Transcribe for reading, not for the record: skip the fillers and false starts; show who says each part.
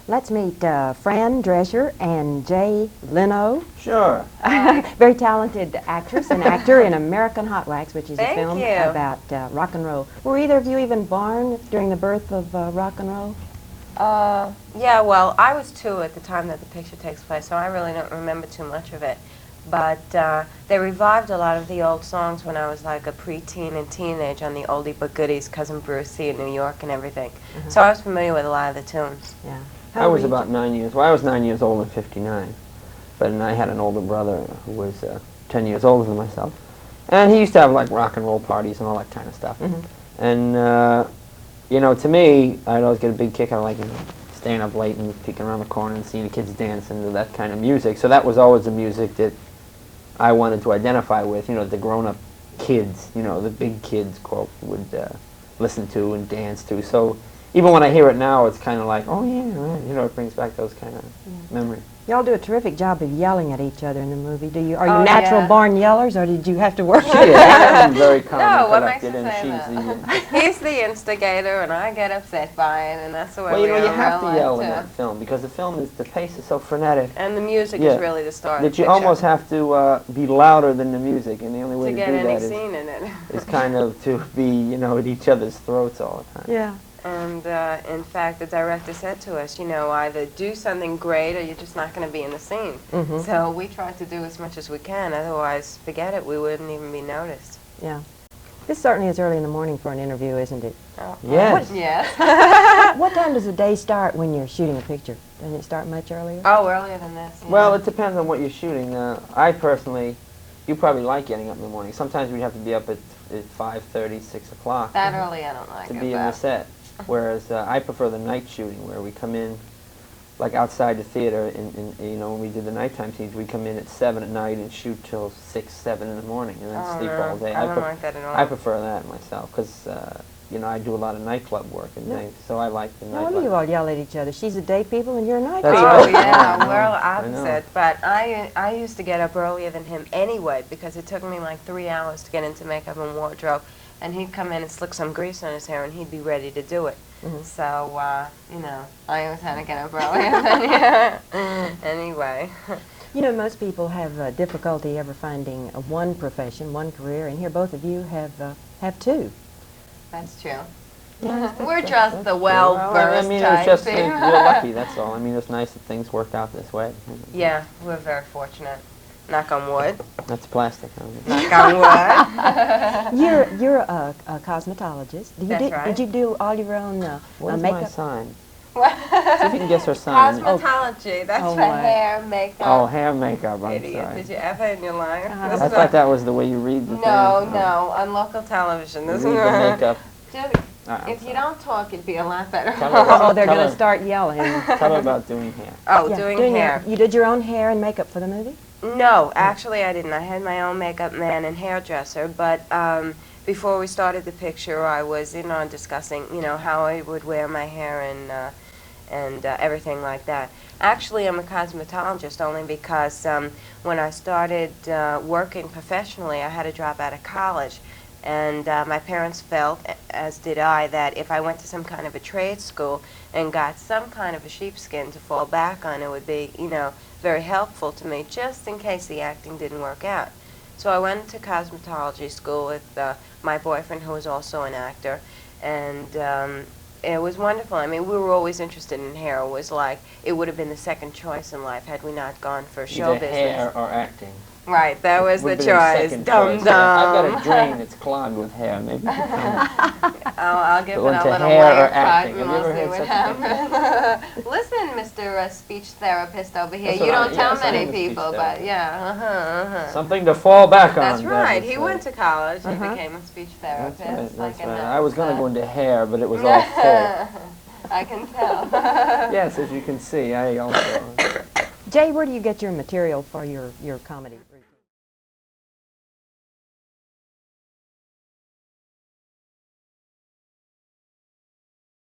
Speaker 1: Let's meet Fran Drescher and Leno.
Speaker 2: Sure.
Speaker 1: Very talented actress and actor in American Hot Wax, which is a film
Speaker 3: you.
Speaker 1: about rock and roll. Were either of you even born during the birth of rock and roll?
Speaker 3: Yeah, well, I was 2 at the time that the picture takes place, so I really don't remember too much of it. But they revived a lot of the old songs when I was like a preteen and teenage on the oldie but goodies, Cousin Brucey in New York and everything. So I was familiar with a lot of the tunes.
Speaker 1: Yeah.
Speaker 2: I was about 9 years. Well, I was 9 years old in '59, but I had an older brother who was 10 years older than myself, and he used to have like rock and roll parties and all that kind of stuff. And you know, to me, I'd always get a big kick out of like staying up late and peeking around the corner and seeing the kids dance and that kind of music. So that was always the music that I wanted to identify with. You know, the grown-up kids, you know, the big kids, quote, would listen to and dance to. So even when I hear it now, it's kind of like, oh yeah, right. You know, it brings back those kind of memories.
Speaker 1: Y'all do a terrific job of yelling at each other in the movie. Are you natural born yellers, or did you have to work it?
Speaker 2: I'm very calm and
Speaker 3: No, what makes
Speaker 2: collected,
Speaker 3: you
Speaker 2: and
Speaker 3: say
Speaker 2: she's the...
Speaker 3: He's the instigator, and I get upset by it, and that's the way
Speaker 2: Well, you know, you
Speaker 3: are
Speaker 2: have to
Speaker 3: in real
Speaker 2: yell
Speaker 3: life,
Speaker 2: in
Speaker 3: too.
Speaker 2: that film because the film is, the pace is so frenetic.
Speaker 3: And the music
Speaker 2: Yeah.
Speaker 3: is really the star of
Speaker 2: That
Speaker 3: the
Speaker 2: you
Speaker 3: picture.
Speaker 2: almost have to be louder than the music, and the only way
Speaker 3: to
Speaker 2: to
Speaker 3: get
Speaker 2: do
Speaker 3: any
Speaker 2: that
Speaker 3: scene in it.
Speaker 2: is kind of to be, you know, at each other's throats all the time.
Speaker 1: Yeah.
Speaker 3: And in fact, the director said to us, you know, either do something great or you're just not going to be in the scene. So we tried to do as much as we can, otherwise, forget it, we wouldn't even be noticed.
Speaker 1: Yeah. This certainly is early in the morning for an interview, isn't it?
Speaker 3: Oh.
Speaker 2: Yes.
Speaker 3: Yes.
Speaker 1: What time does the day start when you're shooting a picture? Doesn't it start much earlier?
Speaker 3: Oh, earlier than this. Yeah.
Speaker 2: Well, it depends on what you're shooting. I personally, you probably like getting up in the morning. Sometimes we'd have to be up at 5:30, 6 o'clock
Speaker 3: that early I don't like
Speaker 2: to
Speaker 3: it.
Speaker 2: be in the set. Whereas I prefer the night shooting, where we come in, like outside the theater, and you know, when we did the nighttime scenes, we come in at 7 at night and shoot till 6, 7 in the morning, and then sleep all day.
Speaker 3: I don't like that at all.
Speaker 2: I prefer that myself, because you know, I do a lot of nightclub work and things, so I like the
Speaker 1: No wonder
Speaker 2: nightclub.
Speaker 1: you all yell at each other. She's a day people and you're a night
Speaker 2: That's
Speaker 1: people.
Speaker 3: Oh
Speaker 2: right.
Speaker 3: yeah,
Speaker 2: I
Speaker 3: we're
Speaker 2: know.
Speaker 3: opposite. But I used to get up earlier than him anyway because it took me like 3 hours to get into makeup and wardrobe, and he'd come in and slick some grease on his hair, and he'd be ready to do it. So you know, I always had to get up earlier than you. Anyway.
Speaker 1: You know, most people have difficulty ever finding one profession, one career, and here both of you have two.
Speaker 3: That's true.
Speaker 1: Yeah,
Speaker 3: We're just the well-versed
Speaker 2: I mean,
Speaker 3: type.
Speaker 2: it's just we're lucky. That's all. I mean, it's nice that things work out this way.
Speaker 3: Yeah, we're very fortunate. Knock on wood.
Speaker 2: That's plastic. Huh?
Speaker 3: Knock on wood.
Speaker 1: You're a cosmetologist.
Speaker 3: That's right.
Speaker 1: Did you do all your own
Speaker 2: What's
Speaker 1: makeup?
Speaker 2: my sign? See if you can guess her sign.
Speaker 3: Cosmetology. That's
Speaker 1: Oh,
Speaker 3: for
Speaker 1: my.
Speaker 3: hair, makeup.
Speaker 2: Oh, hair makeup. I'm
Speaker 3: Idiot.
Speaker 2: sorry.
Speaker 3: Did you ever in your life?
Speaker 2: I thought that was the way you read the thing.
Speaker 3: No, no, on local television.
Speaker 2: You
Speaker 3: This
Speaker 2: read
Speaker 3: is
Speaker 2: the makeup.
Speaker 3: Jimmy,
Speaker 2: I'm
Speaker 3: if you
Speaker 2: sorry.
Speaker 3: don't talk, it'd be a lot better.
Speaker 2: Tell her about-
Speaker 1: Oh, they're
Speaker 2: tell
Speaker 1: going
Speaker 2: her-
Speaker 1: to start yelling.
Speaker 2: Tell her about doing hair.
Speaker 3: Oh,
Speaker 1: Yeah,
Speaker 3: doing hair.
Speaker 1: You did your own hair and makeup for the movie?
Speaker 3: No, actually I didn't. I had my own makeup man and hairdresser, but before we started the picture, I was in on discussing, you know, how I would wear my hair and everything like that. Actually, I'm a cosmetologist only because when I started working professionally, I had to drop out of college. And my parents felt, as did I, that if I went to some kind of a trade school and got some kind of a sheepskin to fall back on, it would be, you know, very helpful to me, just in case the acting didn't work out. So I went to cosmetology school with my boyfriend, who was also an actor, and it was wonderful. I mean, we were always interested in hair. It was like, it would have been the second choice in life had we not gone for show
Speaker 2: Either
Speaker 3: business.
Speaker 2: hair or acting.
Speaker 3: Right, that was the
Speaker 2: Would've been
Speaker 3: choice.
Speaker 2: second
Speaker 3: Dum
Speaker 2: choice.
Speaker 3: dum.
Speaker 2: I've got a drain that's clogged with hair. Maybe you can
Speaker 3: I'll give it
Speaker 2: Go
Speaker 3: a
Speaker 2: into
Speaker 3: little
Speaker 2: hair or
Speaker 3: wire cut
Speaker 2: acting.
Speaker 3: and
Speaker 2: Have you
Speaker 3: we'll
Speaker 2: ever
Speaker 3: see what
Speaker 2: had
Speaker 3: happens. Listen, Mr. Speech therapist over here,
Speaker 2: That's
Speaker 3: you
Speaker 2: what I-
Speaker 3: don't tell
Speaker 2: yes, I
Speaker 3: many
Speaker 2: am a speech
Speaker 3: people, but
Speaker 2: therapist.
Speaker 3: yeah,
Speaker 2: something to fall back on.
Speaker 3: That's
Speaker 2: that
Speaker 3: right.
Speaker 2: was,
Speaker 3: He went to college and
Speaker 1: Uh-huh.
Speaker 3: became a speech
Speaker 2: That's
Speaker 3: therapist.
Speaker 2: right. That's
Speaker 3: I can
Speaker 2: right.
Speaker 3: notice
Speaker 2: I was going to
Speaker 3: that.
Speaker 2: go into hair, but it was all full.
Speaker 3: I can tell.
Speaker 2: Yes, as you can see, I also.
Speaker 1: Jay, where do you get your material for your comedy?